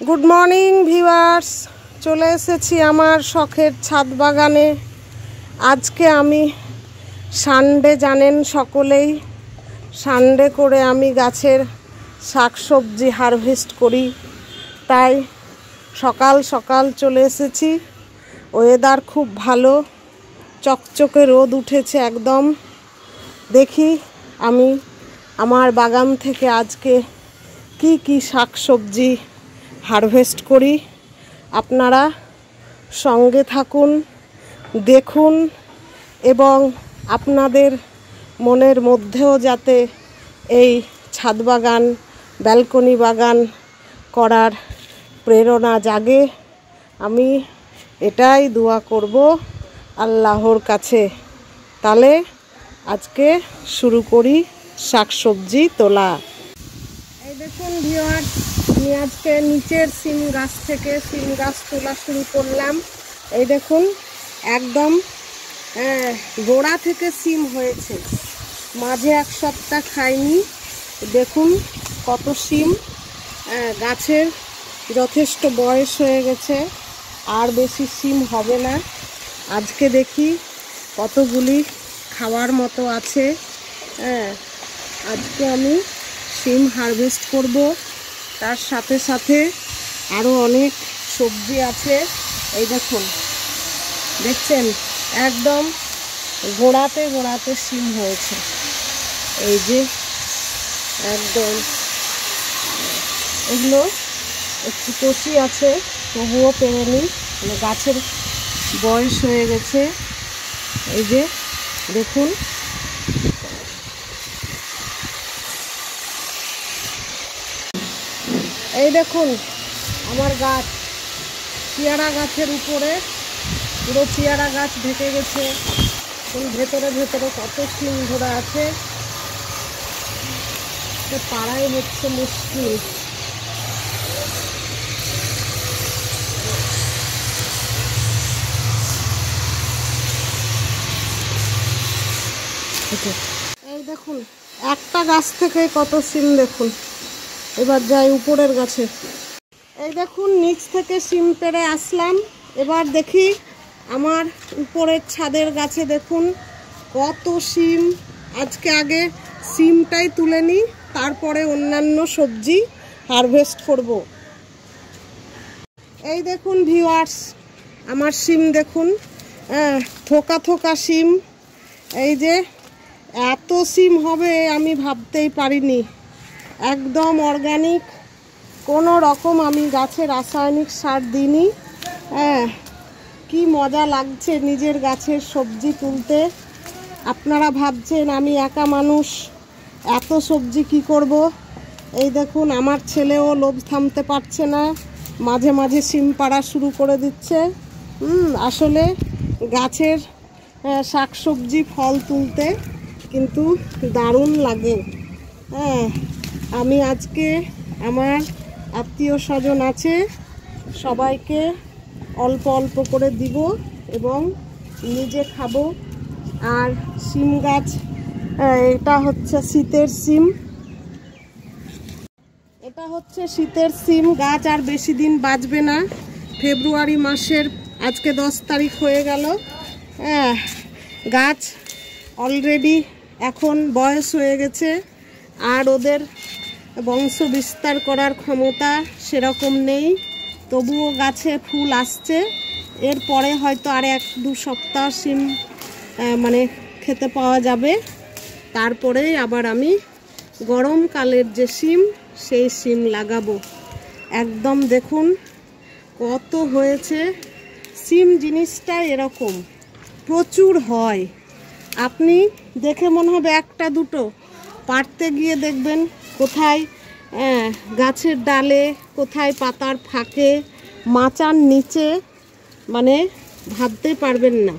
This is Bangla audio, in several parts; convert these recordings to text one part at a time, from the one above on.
गुड मर्निंग ভিউয়ার্স, চলে এসেছি আমার শখের ছাদ বাগানে। আজকে আমি সানডে, জানেন সকলেই সানডে করে আমি গাছের শাকসবজি হারভেস্ট করি, তাই সকাল সকাল চলে এসেছি। ওয়েদার খুব ভালো, চকচকে রোদ উঠেছে একদম। দেখি আমি আমার বাগান থেকে আজকে কি কি শাকসবজি হারভেস্ট করি। আপনারা সঙ্গে থাকুন, দেখুন, এবং আপনাদের মনের মধ্যেও যাতে এই ছাদ বাগান, ব্যালকনি বাগান করার প্রেরণা জাগে, আমি এটাই দোয়া করব আল্লাহর কাছে। তাহলে আজকে শুরু করি শাকসবজি তোলা। এই দেখুন ভিউয়ার্স, আমি আজকে নিচের সিম গাছ থেকে সিম গাছ তোলা শুরু করলাম। এই দেখুন একদম গোড়া থেকে সিম হয়েছে, মাঝে এক সপ্তাহ খাইনি। দেখুন কত সিম, গাছের যথেষ্ট বয়স হয়ে গেছে, আর বেশি সিম হবে না। আজকে দেখি কতগুলি খাওয়ার মতো আছে। আজকে আমি সিম হারভেস্ট করব, তার সাথে সাথে আরও অনেক সবজি আছে। এই দেখুন, দেখছেন একদম গোড়াতে গোড়াতে সিম হয়েছে। এই যে একদম এগুলো একটু কচি আছে, তবুও পেরেনি, মানে গাছের বয়স হয়ে গেছে। এই যে দেখুন, এই দেখুন আমার গাছ, পেয়ারা গাছের উপরে পুরো পেয়ারা গাছ ঢেকে গেছে। ভেতরে ভেতরে কত সিম ধরে আছে, পাড়াই হচ্ছে মুশকিল। এই দেখুন একটা গাছ থেকে কত সিম দেখুন। এবার যাই উপরের গাছে। এই দেখুন নিচ থেকে সিম পেড়ে আসলাম। এবার দেখি আমার উপরের ছাদের গাছে দেখুন কত সিম। আজকে আগে সিমটাই তুলে নিই, তারপরে অন্যান্য সবজি হারভেস্ট করব। এই দেখুন ভিউয়ার্স, আমার সিম দেখুন, থোকা থোকা সিম। এই যে এত সিম হবে আমি ভাবতেই পারিনি। একদম অর্গানিক, কোনো রকম আমি গাছে রাসায়নিক সার দিইনি। কি মজা লাগছে নিজের গাছের সবজি তুলতে। আপনারা ভাবছেন আমি একা মানুষ, এত সবজি কি করব। এই দেখুন আমার ছেলেও লোভ থামতে পারছে না, মাঝে মাঝে সিম পাড়া শুরু করে দিচ্ছে। আসলে গাছের শাকসবজি ফল তুলতে কিন্তু দারুণ লাগে। আমি আজকে আমার আত্মীয় স্বজন আছে, সবাইকে অল্প অল্প করে দিব এবং নিজে খাবো। আর সিম গাছ, এটা হচ্ছে শীতের সিম, এটা হচ্ছে শীতের সিম গাছ, আর বেশি দিন বাঁচবে না। ফেব্রুয়ারি মাসের আজকে 10 তারিখ হয়ে গেল। গাছ অলরেডি এখন বয়স হয়ে গেছে, আর ওদের বংশ বিস্তার করার ক্ষমতা সেরকম নেই, তবুও গাছে ফুল আসছে। এরপরে হয়তো আর 1-2 সপ্তাহ সিম মানে খেতে পাওয়া যাবে। তারপরে আবার আমি গরমকালের যে সিম, সেই সিম লাগাবো। একদম দেখুন কত হয়েছে। সিম জিনিসটা এরকম প্রচুর হয়, আপনি দেখে মনে হবে একটা দুটো, পাড়তে গিয়ে দেখবেন কোথায় গাছের ডালে, কোথায় পাতার ফাঁকে, মাচার নিচে, মানে ভাবতে পারবেন না।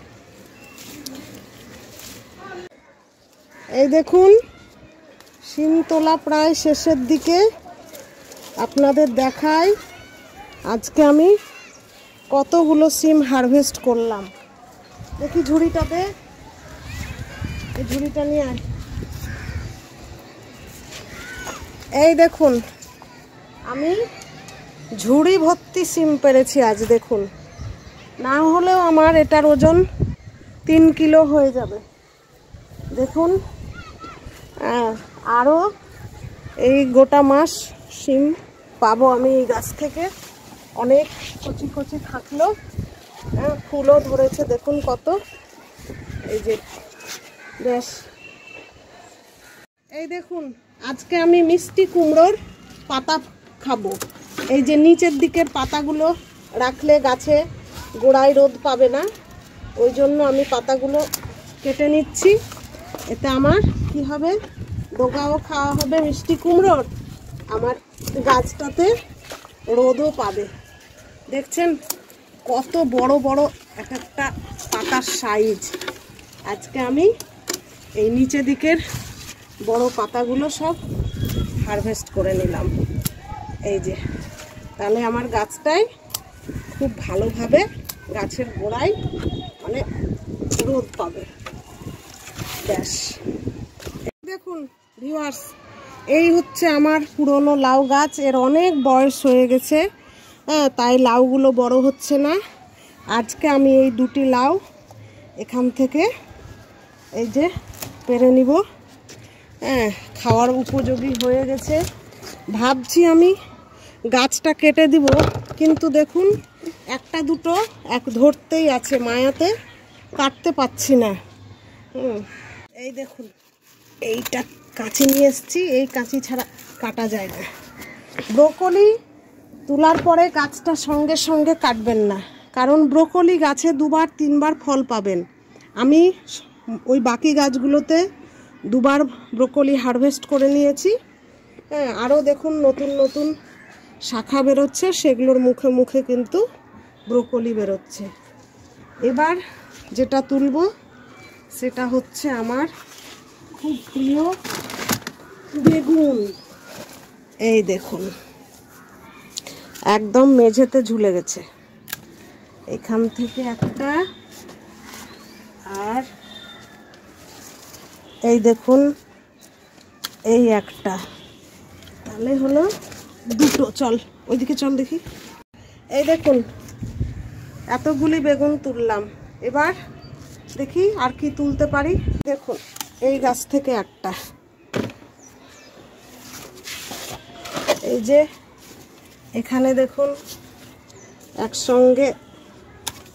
এই দেখুন সিম তোলা প্রায় শেষের দিকে, আপনাদের দেখাই আজকে আমি কতগুলো সিম হারভেস্ট করলাম। দেখি ঝুড়িটাতে, এই ঝুড়িটা নিয়ে আয়। এই দেখুন আমি ঝুড়ি ভর্তি সিম পেরেছি আজ দেখুন, না হলেও আমার এটার ওজন 3 কিলো হয়ে যাবে দেখুন। আরও এই গোটা মাস সিম পাবো আমি এই গাছ থেকে, অনেক কচি কচি থাকলো, ফুলও ধরেছে দেখুন কত। এই যে বেশ, এই দেখুন আজকে আমি মিষ্টি কুমড়োর পাতা খাবো। এই যে নিচের দিকের পাতাগুলো রাখলে গাছে গোড়ায় রোদ পাবে না, ওই জন্য আমি পাতাগুলো কেটে নিচ্ছি। এতে আমার কি হবে, ডোকাও খাওয়া হবে মিষ্টি কুমড়োর, আমার গাছটাতে রোদও পাবে। দেখছেন কত বড় বড় এক একটা পাতার সাইজ। আজকে আমি এই নিচে দিকের বড় পাতাগুলো সব হারভেস্ট করে নিলাম। এই যে, তাহলে আমার গাছটায় খুব ভালোভাবে গাছের গোড়ায় মানে রোদ পাবে। ব্যাস, দেখুন ভিউয়ার্স, এই হচ্ছে আমার পুরনো লাউ গাছ, এর অনেক বয়স হয়ে গেছে, তাই লাউগুলো বড় হচ্ছে না। আজকে আমি এই দুটি লাউ এখান থেকে এই যে পেরে নিব, খাওয়ার উপযোগী হয়ে গেছে। ভাবছি আমি গাছটা কেটে দিব, কিন্তু দেখুন একটা দুটো ধরতেই আছে, মায়াতে কাটতে পাচ্ছি না। এই দেখুন এইটা কাঁচি নিয়ে এসেছি, এই কাঁচি ছাড়া কাটা যায় না। ব্রোকলি তোলার পরে গাছটা সঙ্গে সঙ্গে কাটবেন না, কারণ ব্রোকলি গাছে 2বার 3বার ফল পাবেন। আমি ওই বাকি গাছগুলোতে 2বার ব্রোকলি হারভেস্ট করে নিয়েছি। আরও দেখুন নতুন নতুন শাখা বেরোচ্ছে, সেগুলোর মুখে মুখে কিন্তু ব্রোকলি বেরোচ্ছে। এবার যেটা তুলব সেটা হচ্ছে আমার খুব প্রিয় বেগুন। এই দেখুন একদম মেঝেতে ঝুলে গেছে, এখান থেকে একটা, আর এই দেখুন এই একটা, তাহলে হলো 2টো। চল ওইদিকে চল দেখি। এই দেখুন এতগুলি বেগুন তুললাম, এবার দেখি আর কি তুলতে পারি। দেখুন এই গাছ থেকে একটা, এই যে এখানে দেখুন একসঙ্গে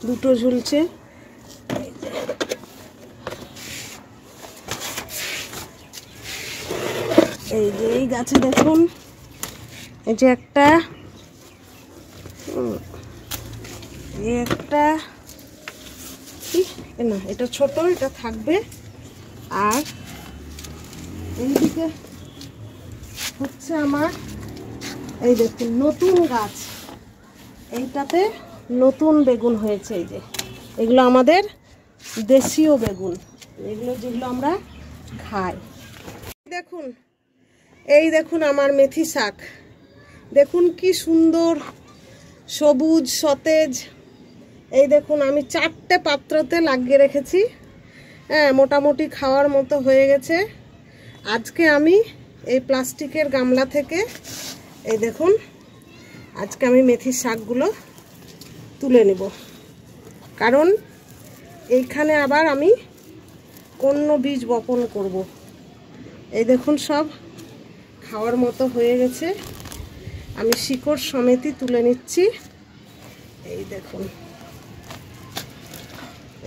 2টো ঝুলছে। এই যে এই গাছে দেখুন এই যে একটা, একটা না, এটা ছোট, এটা থাকবে। আর এইদিকে হচ্ছে আমার এই দেখুন নতুন গাছ, এইটাতে নতুন বেগুন হয়েছে। এই যে এগুলো আমাদের দেশীয় বেগুন, এগুলো যেগুলো আমরা খাই। দেখুন এই দেখুন আমার মেথি শাক, দেখুন কি সুন্দর সবুজ সতেজ। এই দেখুন আমি 4টে পাত্রতে লাগিয়ে রেখেছি, মোটামুটি খাওয়ার মতো হয়ে গেছে। আজকে আমি এই প্লাস্টিকের গামলা থেকে এই দেখুন আজকে আমি মেথির শাকগুলো তুলে নেব, কারণ এইখানে আবার আমি অন্য বীজ বপন করব। এই দেখুন সব খাওয়ার মতো হয়ে গেছে, আমি শিকড় সমেতই তুলে নিচ্ছি। এই দেখুন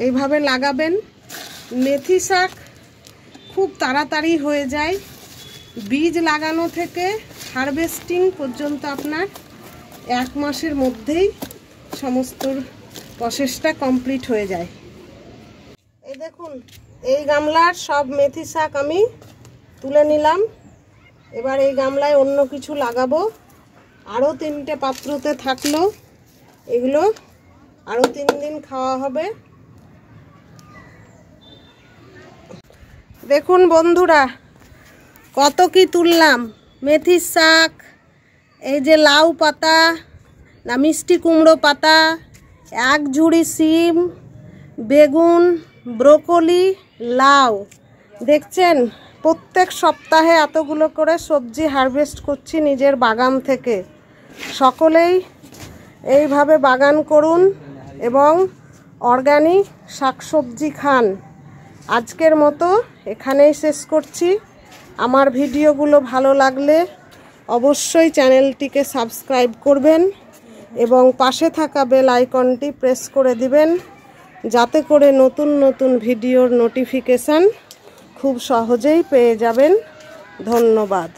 এইভাবে লাগাবেন, মেথি শাক খুব তাড়াতাড়ি হয়ে যায়। বীজ লাগানো থেকে হারভেস্টিং পর্যন্ত আপনার 1 মাসের মধ্যেই সমস্ত প্রসেসটা কমপ্লিট হয়ে যায়। এই দেখুন এই গামলার সব মেথি শাক আমি তুলে নিলাম। এবার এই গামলায় অন্য কিছু লাগাবো, আরও 3টে পাত্রতে থাকলো, এগুলো আরও 3 দিন খাওয়া হবে। দেখুন বন্ধুরা কত কি তুললাম, মেথির শাক, এই যে লাউ পাতা না মিষ্টি কুমড়ো পাতা, 1 ঝুড়ি সিম, বেগুন, ব্রোকলি, লাউ। দেখছেন প্রত্যেক সপ্তাহে এতগুলো করে সবজি হারভেস্ট করছি নিজের বাগান থেকে। সকলেই এইভাবে বাগান করুন এবং অর্গানিক শাকসবজি খান। আজকের মতো এখানেই শেষ করছি। আমার ভিডিওগুলো ভালো লাগলে অবশ্যই চ্যানেলটিকে সাবস্ক্রাইব করবেন এবং পাশে থাকা বেল আইকনটি প্রেস করে দিবেন, যাতে করে নতুন নতুন ভিডিওর নোটিফিকেশান খুব সহজেই পেয়ে যাবেন। ধন্যবাদ।